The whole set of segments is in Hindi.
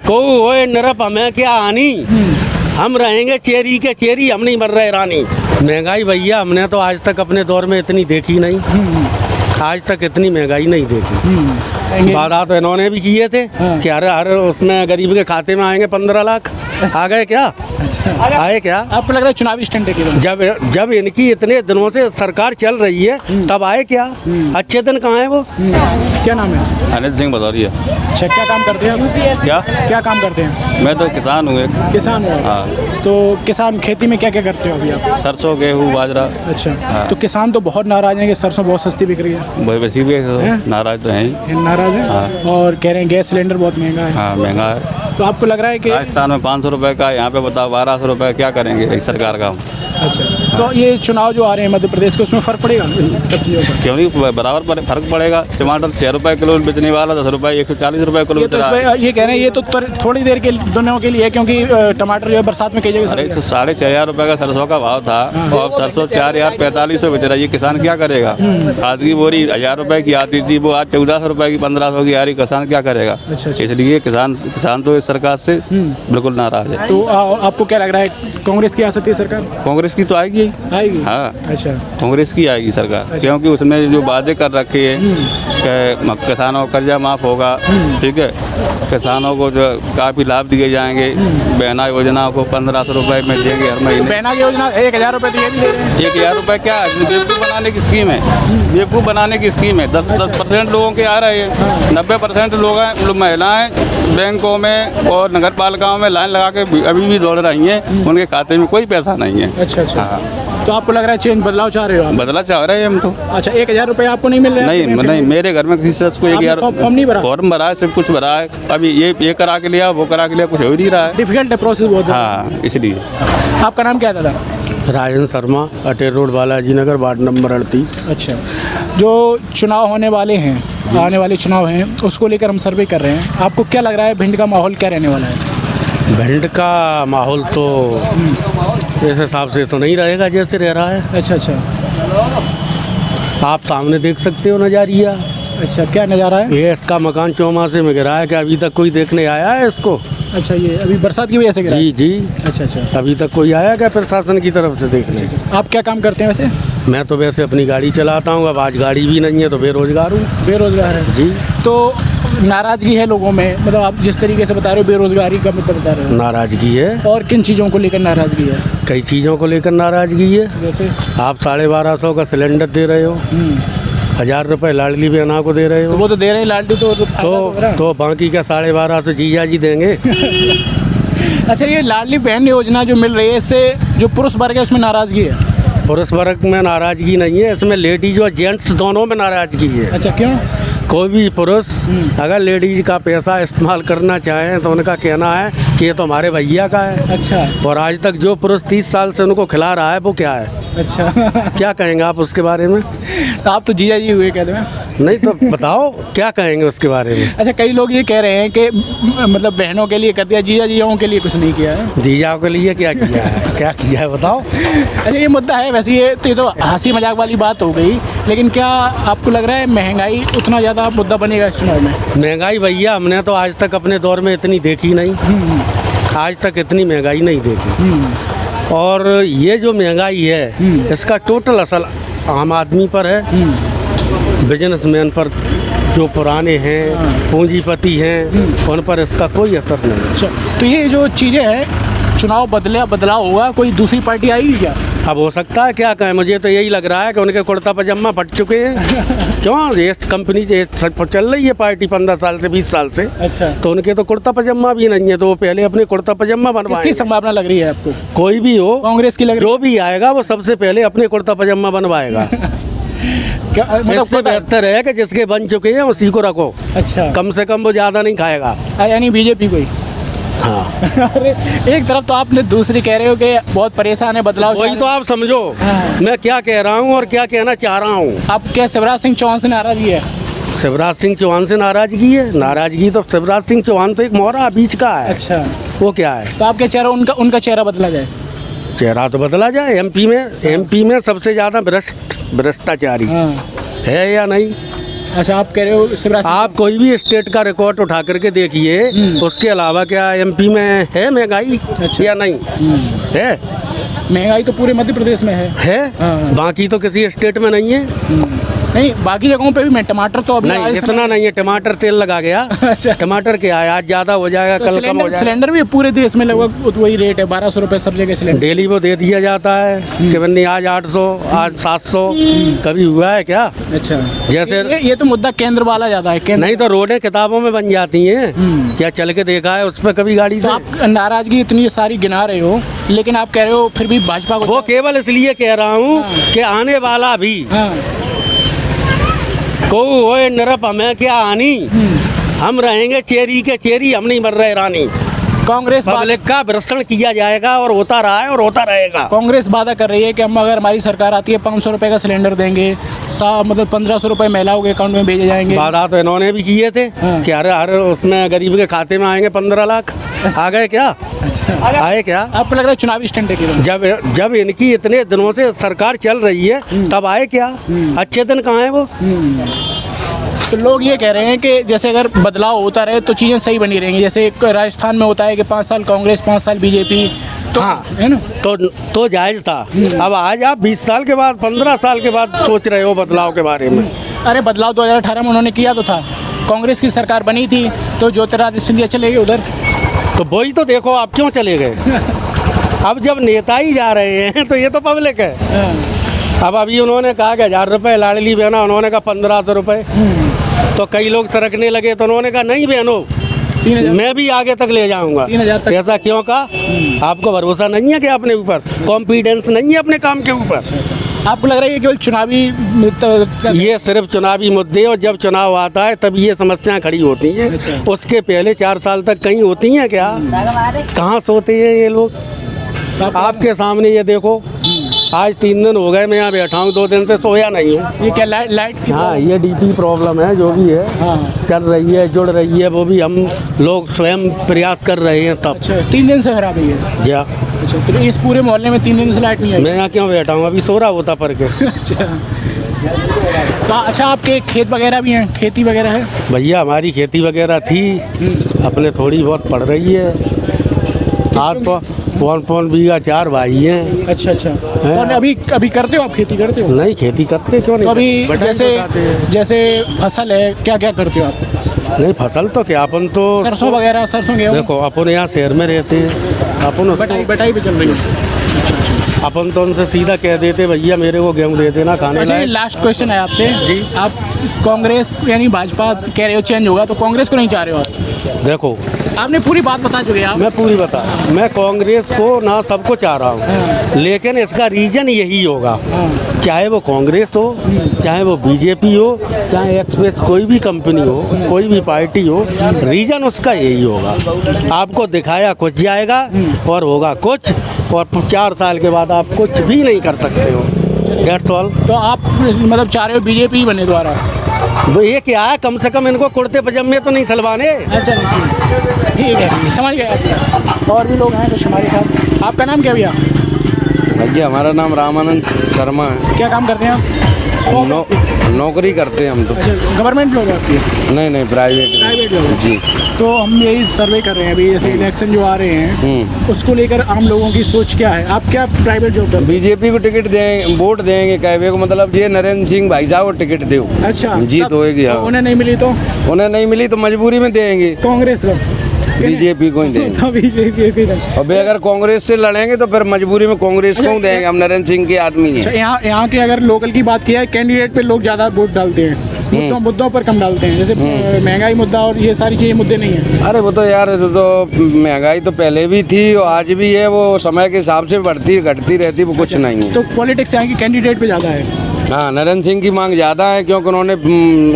को ओए नरप हमें क्या आनी, हम रहेंगे चेरी के चेरी, हम नहीं मर रहे रानी। महंगाई भैया हमने तो आज तक अपने दौर में इतनी देखी नहीं, आज तक इतनी महंगाई नहीं देखी। वादा तो इन्होंने भी किए थे कि हर उसमें गरीब के खाते में आएंगे 15 लाख, आ गए क्या? आए क्या? आपको लग रहा है चुनावी स्टंट है केवल? जब इनकी इतने दिनों से सरकार चल रही है तब आए क्या? अच्छे दिन कहाँ है वो? क्या नाम है? अनिल सिंह भदौरिया। अच्छा, क्या काम करते हैं आप? क्या काम करते हैं? मैं तो किसान हूँ। किसान हो? हाँ। तो किसान खेती में क्या क्या करते हो अभी आप? सरसों, गेहूँ, बाजरा। अच्छा। हाँ। तो किसान तो बहुत नाराज हैं कि सरसों बहुत सस्ती बिक रही है। वैसे भी नाराज तो हैं। नाराज है। हाँ। और कह रहे हैं गैस सिलेंडर बहुत महंगा है। हाँ, महंगा है। तो आपको लग रहा है कि राजस्थान में 500 रुपए का, यहाँ पे बताओ 1200 रुपए, क्या करेंगे इस सरकार का? अच्छा, तो ये चुनाव जो आ रहे हैं मध्य प्रदेश के, उसमें फर्क पड़ेगा इस सब चीज़ों का? क्यों नहीं, बराबर फर्क पड़ेगा। टमाटर 6 रुपए किलो बेचने वाला 10 रुपए 140 रुपए किलो बेच रहा है। ये कह रहे हैं ये तो थोड़ी देर के दिनों के लिए है, क्योंकि टमाटर जो है बरसात में कई जगह। अरे 6,500 रुपए का सरसों का भाव था और सरसों 4,045 बेच रहा है। ये किसान क्या करेगा? खाद की बोरी 1,000 रुपए की आती थी, वो आज 1400 रुपए की 1500 की आ रही। किसान क्या करेगा? इसलिए किसान तो इस सरकार से बिल्कुल नाराज है। तो आपको क्या लग रहा है, कांग्रेस की आ सकती है सरकार? कांग्रेस की तो आएगी। हाँ। अच्छा, कांग्रेस की आएगी सरकार। क्योंकि उसने जो वादे कर रखे हैं कि किसानों का कर्जा माफ होगा, ठीक है, किसानों को जो काफ़ी लाभ दिए जाएंगे, बहना योजना को 1500 रुपए में देंगे हर महीने। बहना योजना 1,000 रुपए दिए नहीं दे रहे हैं। 1,000 रुपए क्या बेवकूफ़ बनाने की स्कीम है? बेवकूफ़ बनाने की स्कीम है। 10% लोगों के आ रहे हैं, 90% लोग महिलाएं बैंकों में और नगर पालिकाओं में लाइन लगा के अभी भी दौड़ रही हैं, उनके खाते में कोई पैसा नहीं है। अच्छा। हाँ। तो आपको लग रहा है चेंज, बदलाव चाह रहे हो आप? बदला चाह रहे हैं हम तो। अच्छा, 1,000 रुपए आपको नहीं मिल रहा है? नहीं, मेरे घर में किसी शख्स को 1,000 फॉर्म नहीं भरा? फॉर्म भरा है, सब कुछ भरा है। अभी ये करा के लिया, वो करा के लिया, कुछ हो ही नहीं रहा है। डिफिकल्ट है प्रोसेस बहुत। हाँ, इसलिए। आपका नाम क्या है दादा? Rajan Sharma, Ater road, Balaji Nagar, ward number 38। अच्छा, जो चुनाव होने वाले हैं, आने वाले चुनाव हैं, उसको लेकर हम सर्वे कर रहे हैं। आपको क्या लग रहा है भिंड का माहौल क्या रहने वाला है? भिंड का माहौल तो इस हिसाब से तो नहीं रहेगा जैसे रह रहा है। अच्छा। आप सामने देख सकते हो नज़ारिया। अच्छा, क्या नज़ारा है? ये इसका मकान चौमासे में गिरा है कि अभी तक कोई देखने आया है इसको? अच्छा, ये अभी बरसात की वजह से गिरा है? जी। अच्छा। अभी तक कोई आया क्या प्रशासन की तरफ से देखने? आप क्या काम करते हैं वैसे? मैं तो वैसे अपनी गाड़ी चलाता हूँ, अब आज गाड़ी भी नहीं है तो बेरोजगार हूँ। बेरोजगार है जी। तो नाराजगी है लोगों में, मतलब आप जिस तरीके से बता रहे हो बेरोजगारी का मतलब बता रहे हो? नाराजगी है। और किन चीज़ों को लेकर नाराजगी है? कई चीज़ों को लेकर नाराजगी है। जैसे आप 1250 का सिलेंडर दे रहे हो, 1,000 रुपए लाडली बहना को दे रहे हो। तो वो तो दे रहे हैं लाडली, तो बाकी का 1250 जीजा जी देंगे। अच्छा, ये लाडली बहन योजना जो मिल रही है, इससे जो पुरुष वर्ग है उसमें नाराजगी है? पुरुष वर्ग में नाराजगी नहीं है, इसमें लेडीज और जेंट्स दोनों में नाराजगी है। अच्छा, क्यों? कोई भी पुरुष अगर लेडीज का पैसा इस्तेमाल करना चाहें तो उनका कहना है कि ये तो हमारे भैया का है। अच्छा। और आज तक जो पुरुष 30 साल से उनको खिला रहा है वो क्या है? अच्छा। क्या कहेंगे आप उसके बारे में? तो आप तो जीजा जी हुए कहते हैं। नहीं तो बताओ क्या कहेंगे उसके बारे में? अच्छा, कई लोग ये कह रहे हैं कि मतलब बहनों के लिए कर दिया, जीजा जियों के लिए कुछ नहीं किया है। जीजाओं के लिए क्या किया है? क्या किया है बताओ? अच्छा, ये मुद्दा है वैसे, ये तो हंसी मजाक वाली बात हो गई, लेकिन क्या आपको लग रहा है महंगाई उतना ज़्यादा मुद्दा बनेगा इस चुनाव में? महंगाई भैया हमने तो आज तक अपने दौर में इतनी देखी नहीं, आज तक इतनी महंगाई नहीं देखी। और ये जो महंगाई है इसका टोटल असर आम आदमी पर है, बिजनेसमैन पर, जो पुराने हैं, पूंजीपति हैं, उन पर इसका कोई असर नहीं। अच्छा, तो ये जो चीज़ें हैं, चुनाव बदलाव होगा, कोई दूसरी पार्टी आएगी क्या? अब हो सकता है, क्या कहें, मुझे तो यही लग रहा है कि उनके कुर्ता पजामा फट चुके हैं। क्यों? ये कंपनी चल रही है पार्टी 15 साल से 20 साल से। अच्छा। तो उनके तो कुर्ता पजामा भी नहीं है, तो वो पहले अपने कुर्ता पजामा बनवाएंगे। किसकी संभावना लग रही है आपको? कोई भी हो, कांग्रेस की लग रही है? जो भी आएगा वो सबसे पहले अपने कुर्ता पजामा बनवाएगा। इससे बेहतर है कि जिसके बन चुके हैं उसी को रखो। अच्छा। कम से कम वो ज़्यादा नहीं खाएगा। यानी बीजेपी कोई? हाँ। अरे एक तरफ तो आपने दूसरी कह रहे हो कि बहुत परेशान है, बदलाव। वही तो आप समझो मैं क्या कह रहा हूँ और क्या कहना चाह रहा हूँ। आप क्या शिवराज सिंह चौहान से नाराजगी है? शिवराज सिंह चौहान से नाराजगी है? नाराजगी तो शिवराज सिंह चौहान तो एक मोहरा बीच का है। अच्छा। वो क्या है? तो आपके चेहरा, उनका चेहरा बदला जाए? चेहरा तो बदला जाए। एमपी में सबसे ज़्यादा भ्रष्टाचारी है या नहीं? अच्छा, आप कह रहे हो शिवराज सिंह आप कोई भी स्टेट का रिकॉर्ड उठा करके देखिए, उसके अलावा क्या एमपी में है महंगाई या नहीं है? महंगाई तो पूरे मध्य प्रदेश में है। हाँ। बाकी तो किसी स्टेट में नहीं है। नहीं, बाकी जगहों पे भी मैं टमाटर तो अभी नहीं, इतना नहीं है। टमाटर तेल लगा गया। अच्छा। टमाटर क्या है, आज ज्यादा हो जाएगा, तो कल कम हो जाएगा। सिलेंडर भी पूरे देश में लगभग वही रेट है, 1200 रुपए सब जगह सिलेंडर। डेली वो दे दिया जाता है कि बन्नी आज 800, आज 700, कभी हुआ है क्या? अच्छा, जैसे ये तो मुद्दा केंद्र वाला ज्यादा है। केंद्र नहीं तो रोडें किताबों में बन जाती हैं, क्या चल के देखा है उस पर कभी गाड़ी तो से? आप नाराजगी इतनी सारी गिना रहे हो, लेकिन आप कह रहे हो फिर भी भाजपा को वो केवल इसलिए कह रहा हूँ कि आने वाला भी हाँ। को ओए नरप हमें क्या आनी, हम रहेंगे चेरी के चेरी, हम नहीं मर रहे रानी। कांग्रेस पब्लिक का भ्रष्ट किया जाएगा और होता रहा है और होता रहेगा। कांग्रेस वादा कर रही है कि हम अगर हमारी सरकार आती है 500 रुपए का सिलेंडर देंगे, मतलब 1500 रुपए महिलाओं के अकाउंट में भेजे जाएंगे। वादा तो इन्होंने भी किए थे कि हर उसमें गरीब के खाते में आएंगे 15 लाख। आ गए क्या? अच्छा, आए क्या? आपको लग रहा है चुनावी स्टंट है केवल? जब इनकी इतने दिनों से सरकार चल रही है तब आए क्या? अच्छे दिन कहाँ है वो? तो लोग ये कह रहे हैं कि जैसे अगर बदलाव होता रहे तो चीज़ें सही बनी रहेंगी। जैसे राजस्थान में होता है कि 5 साल कांग्रेस 5 साल बीजेपी, तो हाँ, है ना, तो जायज़ था। अब आज आप 20 साल के बाद 15 साल के बाद सोच रहे हो बदलाव के बारे में। अरे बदलाव 2018 में उन्होंने किया तो था, कांग्रेस की सरकार बनी थी तो ज्योतिरादित्य सिंधिया चले गए उधर। तो वही तो देखो आप क्यों चले गए। अब जब नेता ही जा रहे हैं तो ये तो पब्लिक है। अब अभी उन्होंने कहा कि 1000 रुपये लाडली बहना, उन्होंने कहा 1500 रुपये, तो कई लोग सरकने लगे तो उन्होंने कहा नहीं बहनों, 3000 मैं भी आगे तक ले जाऊंगा। 3000 तक। ऐसा क्यों कहा? आपको भरोसा नहीं है कि अपने ऊपर, कॉन्फिडेंस नहीं है अपने काम के ऊपर? आपको लग रहा है कि केवल चुनावी ये सिर्फ चुनावी मुद्दे, और जब चुनाव आता है तब ये समस्याएं खड़ी होती हैं। उसके पहले 4 साल तक कहीं होती हैं क्या? कहाँ सोते हैं ये लोग? आपके सामने ये देखो, आज 3 दिन हो गए मैं यहाँ बैठा हूँ, 2 दिन से सोया नहीं हूँ। ये क्या लाइट की? हाँ, ये डीपी प्रॉब्लम है जो भी है। हाँ। चल रही है, जुड़ रही है, वो भी हम लोग स्वयं प्रयास कर रहे हैं तब। अच्छा, 3 दिन से खराब है ये? या अच्छा, तो इस पूरे मोहल्ले में 3 दिन से लाइट नहीं आई? मैं यहाँ क्यों बैठा हूँ? अभी सो रहा होता पर के। अच्छा, तो अच्छा, आपके खेत वगैरह भी हैं, खेती वगैरह है? भैया हमारी खेती वगैरह थी, अपने थोड़ी बहुत पड़ रही है। आज तो 5 बीघा 4 भाई हैं। अच्छा अच्छा, तो अभी करते हो आप, खेती करते हो? नहीं, खेती करते क्यों नहीं? तो अभी जैसे फसल है, क्या क्या करते हो आप? नहीं, फसल तो क्या, अपन तो सरसों वगैरह, सरसों गेहूं? देखो अपन यहाँ शहर में रहते हैं, अपन बटाई पे चल रही है। अपन तो उनसे सीधा कह देते भैया मेरे को गेहूँ दे देना खाने अच्छा, लायक। लास्ट क्वेश्चन है आपसे जी। आप कांग्रेस यानी भाजपा कह रहे हो चेंज होगा, तो कांग्रेस को नहीं चाह रहे हो आप? देखो, आपने पूरी बात बता चुके हैं आप। मैं पूरी बता, मैं कांग्रेस को ना सबको चाह रहा हूँ, लेकिन इसका रीजन यही होगा, चाहे वो कांग्रेस हो, चाहे वो बीजेपी हो, चाहे एक्सप्रेस कोई भी कंपनी हो, कोई भी पार्टी हो, रीजन उसका यही होगा। आपको दिखाया कुछ जाएगा और होगा कुछ, और 4 साल के बाद आप कुछ भी नहीं कर सकते हो। That's all। तो आप मतलब चाह रहे हो बीजेपी ही बने दोबारा? वो ये क्या है, कम से कम इनको कुर्ते पजामे तो नहीं सलवाने। अच्छा, ठीक है, समझ गए। और भी लोग हैं कुछ हमारे साथ। आपका नाम क्या भैया? भैया हमारा नाम रामानंद शर्मा है। क्या काम करते हैं आप? नौकरी करते हैं हम तो। अच्छा, गवर्नमेंट लोग हैं आपकी? नहीं, प्राइवेट लोग जी। तो हम यही सर्वे कर रहे हैं अभी, जैसे इलेक्शन जो आ रहे हैं उसको लेकर आम लोगों की सोच क्या है? आप क्या प्राइवेट जॉब करते हैं? बीजेपी को टिकट देंगे, वोट देंगे कहवे को, मतलब ये नरेंद्र सिंह भाई साहब को टिकट दो। अच्छा, जीत होएगी। हाँ, उन्हें नहीं मिली तो? उन्हें नहीं मिली तो मजबूरी में देंगे कांग्रेस को, बीजेपी को ही देंगे। बीजेपी। और अगर कांग्रेस से लड़ेंगे तो फिर मजबूरी में कांग्रेस को देंगे, हम नरेंद्र सिंह के आदमी हैं। यहाँ के अगर लोकल की बात किया है, कैंडिडेट पे लोग ज़्यादा वोट डालते हैं, मुद्दों पर कम डालते हैं, जैसे महंगाई मुद्दा और ये सारी चीज़ें मुद्दे नहीं है। अरे वो तो यार, तो महंगाई तो पहले भी थी और आज भी है, वो समय के हिसाब से बढ़ती घटती रहती, वो कुछ नहीं है। तो पॉलिटिक्स यहाँ की कैंडिडेट पे ज़्यादा है? हाँ, नरेंद्र सिंह की मांग ज़्यादा है, क्योंकि उन्होंने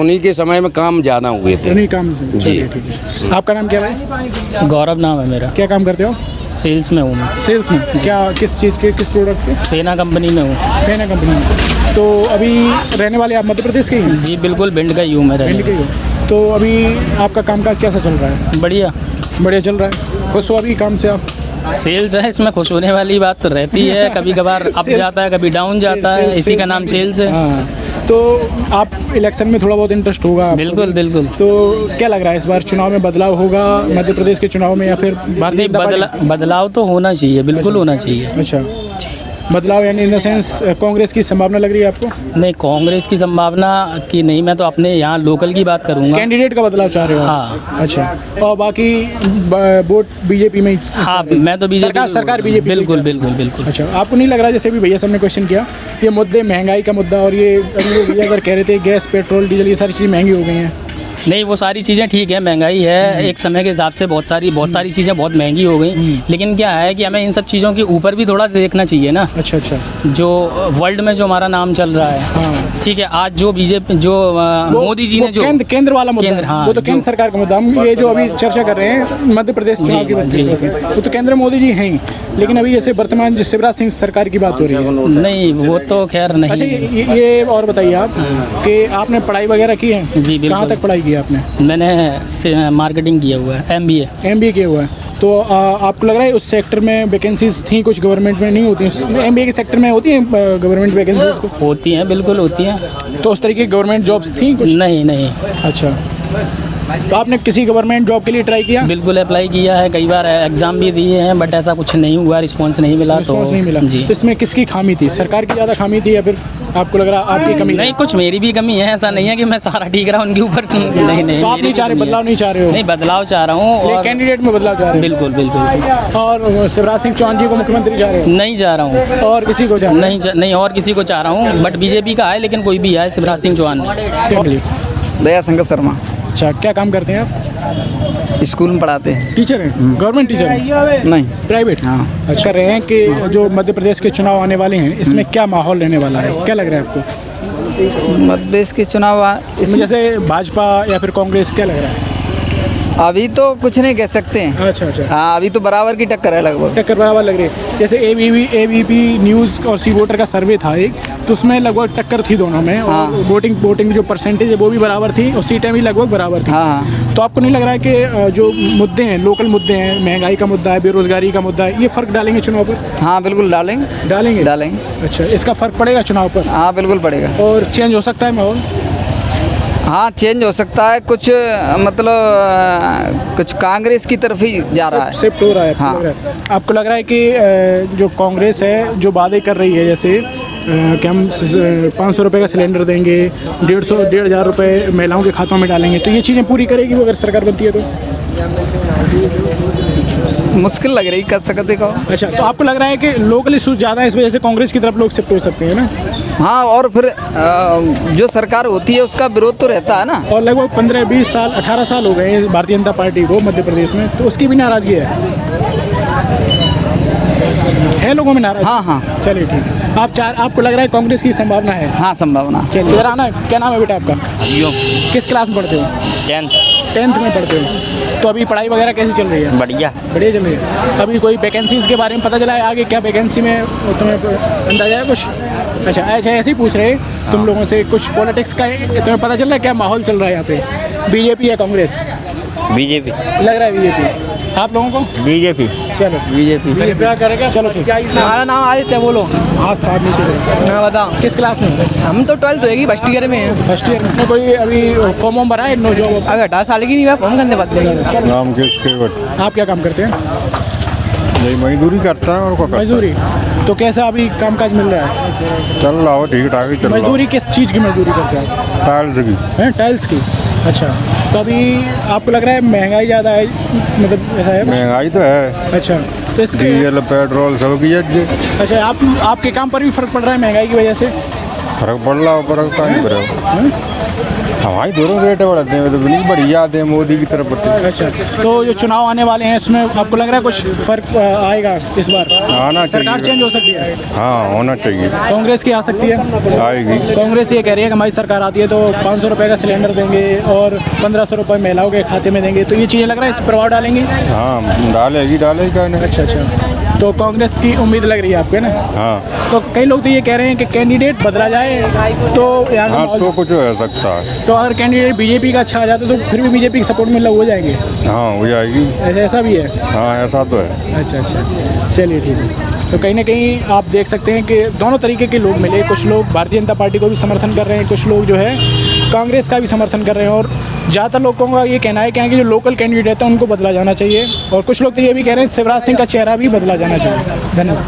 उन्हीं के समय में काम ज़्यादा हुए थे। उन्हीं काम जी। ठीक है। आपका नाम क्या है? गौरव नाम है मेरा। क्या काम करते हो? सेल्स में हूँ मैं। सेल्स में? क्या, किस चीज़ के, किस प्रोडक्ट के? फेना कंपनी में हूँ। फेना कंपनी में। तो अभी रहने वाले आप मध्य प्रदेश के ही हैं? जी बिल्कुल, भिंड का ही हूँ मैं। भिंड के ही हो। तो अभी आपका कामकाज कैसा चल रहा है? बढ़िया चल रहा है। खुश हो अभी काम से आप? सेल्स है, इसमें खुश होने वाली बात तो रहती है, कभी कभार अप जाता है, कभी डाउन जाता है, इसी का नाम सेल्स है। तो आप इलेक्शन में थोड़ा बहुत इंटरेस्ट होगा आपको बिल्कुल भी। बिल्कुल। तो क्या लग रहा है इस बार चुनाव में बदलाव होगा मध्य प्रदेश के चुनाव में या फिर भारतीय नहीं, जनता पार्टी? बदलाव तो होना चाहिए, बिल्कुल होना चाहिए। अच्छा, बदलाव यानी इन द सेंस कांग्रेस की संभावना लग रही है आपको? नहीं, कांग्रेस की संभावना की नहीं, मैं तो अपने यहाँ लोकल की बात करूँगा। कैंडिडेट का बदलाव चाह रहे हो? हाँ। अच्छा, और बाकी वोट बीजेपी में ही? हाँ, मैं तो बीजेपी सरकार बीजेपी? बिल्कुल बिल्कुल बिल्कुल। अच्छा, आपको नहीं लग रहा जैसे भी भैया साहब ने क्वेश्चन किया, ये मुद्दे महंगाई का मुद्दा और ये भैया अगर कह रहे थे गैस पेट्रोल डीजल ये सारी चीज़ें महंगी हो गई हैं? नहीं, वो सारी चीज़ें ठीक है, महंगाई है एक समय के हिसाब से बहुत सारी चीज़ें बहुत महंगी हो गई, लेकिन क्या है कि हमें इन सब चीज़ों के ऊपर भी थोड़ा देखना चाहिए ना। अच्छा अच्छा, जो वर्ल्ड में जो हमारा नाम चल रहा है, हाँ। ठीक है, आज जो बीजेपी जो मोदी जी ने जो केंद्र वाला मुद्दा केंद्र, है, हाँ, वो तो केंद्र सरकार का मुद्दा। हम ये जो अभी चर्चा कर रहे हैं मध्य प्रदेश चुनाव की बात जी। वो तो केंद्र मोदी जी हैं ही, लेकिन अभी जैसे वर्तमान जो शिवराज सिंह सरकार की बात हो रही है। नहीं, वो तो खैर अच्छा, नहीं। ये और बताइए आप कि आपने पढ़ाई वगैरह की है? जी, बिल्कुल। कहाँ तक पढ़ाई की है आपने? मैंने मार्केटिंग किया हुआ है, MBA किया हुआ है। तो आपको लग रहा है उस सेक्टर में वैकेंसीज थी कुछ गवर्नमेंट में नहीं होती? MBA के सेक्टर में होती हैं गवर्नमेंट वैकेंसीज को? होती हैं, बिल्कुल होती हैं। तो उस तरीके की गवर्नमेंट जॉब्स थी कुछ? नहीं नहीं। अच्छा, तो आपने किसी गवर्नमेंट जॉब के लिए ट्राई किया? बिल्कुल अप्लाई किया है, कई बार एग्ज़ाम भी दिए हैं, बट ऐसा कुछ नहीं हुआ, रिस्पांस नहीं मिला। रिस्पांस नहीं मिला जी। तो इसमें किसकी खामी थी? सरकार की ज़्यादा खामी थी या फिर आपको लग रहा आपकी कमी? नहीं, कुछ मेरी भी कमी है, ऐसा नहीं है कि मैं सारा ठीक रहा उनके ऊपर। नहीं नहीं, तो आप नहीं चाह रहे, बदलाव नहीं चाह रहे हो? नहीं, बदलाव चाह रहा हूँ और कैंडिडेट में बदलाव चाह रहे हो? बिल्कुल बिल्कुल। और शिवराज सिंह चौहान जी को मुख्यमंत्री चाह रहे हो? नहीं चाह रहा हूँ। और किसी को चाह रहे हो? नहीं, और किसी को चाह रहा हूँ, बट बीजेपी का है, लेकिन कोई भी है, शिवराज सिंह चौहान। दया शंकर शर्मा, अच्छा, क्या काम करते हैं आप? स्कूल में पढ़ाते हैं। टीचर हैं? गवर्नमेंट टीचर हैं? नहीं, प्राइवेट? हाँ। अच्छा, कर रहे हैं कि जो मध्य प्रदेश के चुनाव आने वाले हैं इसमें क्या माहौल रहने वाला है, क्या लग रहा है आपको? मध्य प्रदेश के चुनाव इसमें जैसे भाजपा या फिर कांग्रेस, क्या लग रहा है? अभी तो कुछ नहीं कह सकते हैं। अच्छा अच्छा, हाँ, अभी तो बराबर की टक्कर है लगभग। टक्कर बराबर लग रही है। जैसे ABP न्यूज़ और सी वोटर का सर्वे था एक, तो उसमें लगभग टक्कर थी दोनों में। हाँ। और वोटिंग जो परसेंटेज है वो भी बराबर थी और सीटें भी लगभग बराबर थी। हाँ। तो आपको नहीं लग रहा है कि जो मुद्दे हैं, लोकल मुद्दे हैं, महंगाई का मुद्दा है, बेरोजगारी का मुद्दा है, ये फ़र्क डालेंगे चुनाव पर? हाँ, बिल्कुल डालेंगे। अच्छा, इसका फ़र्क पड़ेगा चुनाव पर? हाँ, बिल्कुल पड़ेगा। और चेंज हो सकता है माहौल? हाँ, चेंज हो सकता है कुछ, मतलब कुछ कांग्रेस की तरफ ही जा रहा है, शिफ्ट हो रहा है। हाँ। आपको लग रहा है कि जो कांग्रेस है जो वादे कर रही है, जैसे कि हम 500 रुपये का सिलेंडर देंगे, 1,500-1,500 रुपये महिलाओं के खातों में डालेंगे, तो ये चीज़ें पूरी करेगी वो अगर सरकार बनती है तो? मुश्किल लग रही, कर सकते को। अच्छा, तो आपको लग रहा है कि लोकल इशूज़ ज़्यादा है, इस वजह से कांग्रेस की तरफ लोग शिफ्ट हो सकते हैं ना? हाँ, और फिर जो सरकार होती है उसका विरोध तो रहता है ना। और लगभग 15-20 साल 18 साल हो गए हैं भारतीय जनता पार्टी को मध्य प्रदेश में, तो उसकी भी नाराज़गी है लोगों में नाराज़गी? हाँ हाँ, चलिए ठीक है। आपको लग रहा है कांग्रेस की संभावना है? हाँ, संभावना। चलिए, इधर आना है। क्या नाम है बेटा आपका? किस क्लास में पढ़ते हो? 10th में पढ़ते हो। तो अभी पढ़ाई वगैरह कैसी चल रही है? बढ़िया चल रही है। अभी कोई वैकेंसीज के बारे में पता चला है आगे क्या वैकेंसी में तुम्हें अंदाजा है कुछ? अच्छा, ऐसे ही पूछ रहे तुम लोगों से, कुछ पॉलिटिक्स का तुम्हें पता चल रहा है क्या माहौल चल रहा है यहाँ पे? बीजेपी या कांग्रेस? बीजेपी लग रहा है बीजेपी। आप लोगों को? बीजेपी। चलो, बीजेपी। क्या करेगा? चलो ठीक है। हमारा नाम आदित्य, बोलो। हाथ साहब नीचे करो। मैं बताऊँ, किस क्लास में? हम तो 12th होएगी, फर्स्ट ईयर में हैं। फर्स्ट ईयर में। कोई अभी फॉर्म भरा है? No job? अभी 18 साल की नहीं हुआ, हम करने बात नहीं। नाम किसके? आप क्या काम करते हैं? नहीं, मजदूरी करता है और क्या करता है? मजदूरी। तो कैसा अभी कामकाज मिल रहा है? चल रहा हो, ठीक ठाक ही चल रहा। मजदूरी किस चीज़ की मजदूरी करते हैं? टाइल्स की। हैं, टाइल्स की। अच्छा, तो अभी आपको लग रहा है महंगाई ज़्यादा है, मतलब ऐसा है? महंगाई तो है, अच्छा, तो इसके डीजल पेट्रोल सब की अच्छा, आपके काम पर भी फ़र्क पड़ रहा है महंगाई की वजह से? फर्क पड़ रहा हो, फर्क का नहीं पड़ा। हमारी दोनों रेट बढ़ते हैं, तो नहीं बढ़िया आते हैं मोदी की तरफ बढ़ते हैं। अच्छा, तो जो चुनाव आने वाले हैं उसमें आपको लग रहा है कुछ फ़र्क आएगा इस बार? आना सरकार चाहिए। चेंज हो सकती है? हाँ, होना चाहिए। कांग्रेस की आ सकती है? आएगी। कांग्रेस ये कह रही है कि हमारी सरकार आती है तो 500 रुपये का सिलेंडर देंगे और 1,500 रुपये महिलाओं के खाते में देंगे, तो ये चीज़ें लग रहा है इस प्रभाव डालेंगी? हाँ, डालेगी का नहीं। अच्छा, तो कांग्रेस की उम्मीद लग रही है आपको, है ना? हाँ तो कई लोग तो ये कह रहे हैं कि कैंडिडेट बदला जाए तो यहाँ का हाँ, माहौल- तो कुछ हो सकता है। तो अगर कैंडिडेट बीजेपी का अच्छा आ जाता तो फिर भी बीजेपी के सपोर्ट में लोग हो जाएंगे? हाँ, हो जाएगी। ऐसा भी है? हाँ, ऐसा तो है। अच्छा, चलिए ठीक है। तो कहीं ना कहीं आप देख सकते हैं कि दोनों तरीके के लोग मिले। कुछ लोग भारतीय जनता पार्टी को भी समर्थन कर रहे हैं, कुछ लोग जो है कांग्रेस का भी समर्थन कर रहे हैं। और ज़्यादातर लोगों का ये कहना है कि जो लोकल कैंडिडेट है उनको बदला जाना चाहिए। और कुछ लोग तो ये भी कह रहे हैं शिवराज सिंह का चेहरा भी बदला जाना चाहिए। धन्यवाद।